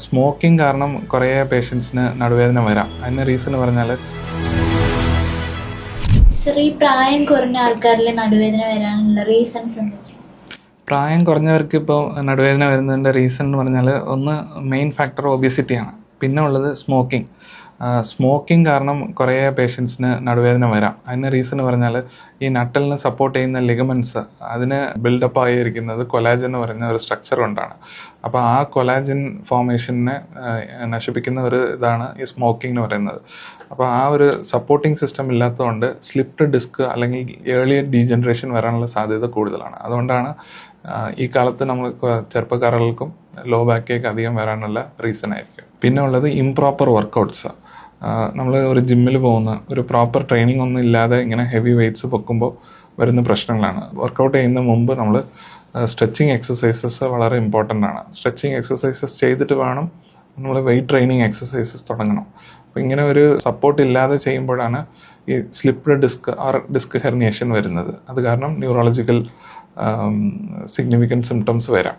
Smoking കാരണം കുറേ പേഷ്യൻസിന് നടുവേദന വരാം. അതിന് റീസൺ പറഞ്ഞാൽ ഈ പ്രായം കുറഞ്ഞ ആൾക്കാരിൽ നടുവേദന വരാനുള്ള റീസൺസ് എന്തൊക്കെയാണ്? പ്രായം കുറഞ്ഞവർക്ക് ഇപ്പോൾ നടുവേദന വരുന്നതിൻ്റെ റീസൺ എന്ന് പറഞ്ഞാൽ ഒന്ന് മെയിൻ ഫാക്ടർ ഒബിസിറ്റിയാണ്. പിന്നെ ഉള്ളത് സ്മോക്കിംഗ് കാരണം കുറേ പേഷ്യൻസിന് നടുവേദന വരാം. അതിന് റീസൺ പറഞ്ഞാൽ ഈ നട്ടലിന് സപ്പോർട്ട് ചെയ്യുന്ന ലിഗമെൻറ്റ്സ് അതിന് ബിൽഡപ്പ് ആയിരിക്കുന്നത് കൊലാജൻ എന്ന് പറയുന്ന ഒരു സ്ട്രക്ചർ കൊണ്ടാണ്. അപ്പോൾ ആ കൊലാജൻ ഫോർമേഷനെ നശിപ്പിക്കുന്ന ഒരു ഇതാണ് ഈ സ്മോക്കിംഗ് എന്ന് പറയുന്നത്. അപ്പോൾ ആ ഒരു സപ്പോർട്ടിംഗ് സിസ്റ്റം ഇല്ലാത്തതുകൊണ്ട് സ്ലിപ്ഡ് ഡിസ്ക് അല്ലെങ്കിൽ ഏർലിയർ ഡീജനറേഷൻ വരാനുള്ള സാധ്യത കൂടുതലാണ്. അതുകൊണ്ടാണ് ഈ കാലത്ത് നമ്മൾ ചെറുപ്പക്കാരുകൾക്കും ലോ ബാക്ക് ഏക്ക് അധികം വരാനുള്ള റീസൺ ആയിരിക്കും. പിന്നെ ഉള്ളത് ഇംപ്രോപ്പർ വർക്കൗട്ട്സ്. നമ്മൾ ഒരു ജിമ്മിൽ പോകുന്ന ഒരു പ്രോപ്പർ ട്രെയിനിങ് ഒന്നും ഇല്ലാതെ ഇങ്ങനെ ഹെവി വെയ്റ്റ്സ് പൊക്കുമ്പോൾ വരുന്ന പ്രശ്നങ്ങളാണ്. വർക്കൗട്ട് ചെയ്യുന്ന മുമ്പ് നമ്മൾ സ്ട്രെച്ചിങ് എക്സസൈസസ് വളരെ ഇമ്പോർട്ടൻ്റ് ആണ്. സ്ട്രെച്ചിങ് എക്സസൈസസ് ചെയ്തിട്ട് വേണം നമ്മൾ വെയ്റ്റ് ട്രെയിനിങ് എക്സസൈസസ് തുടങ്ങണം. അപ്പോൾ ഇങ്ങനെ ഒരു സപ്പോർട്ട് ഇല്ലാതെ ചെയ്യുമ്പോഴാണ് ഈ slipped disc or disc herniation വരുന്നത്. അത് കാരണം ന്യൂറോളജിക്കൽ സിഗ്നിഫിക്കൻറ്റ് സിംറ്റംസ് വരാം.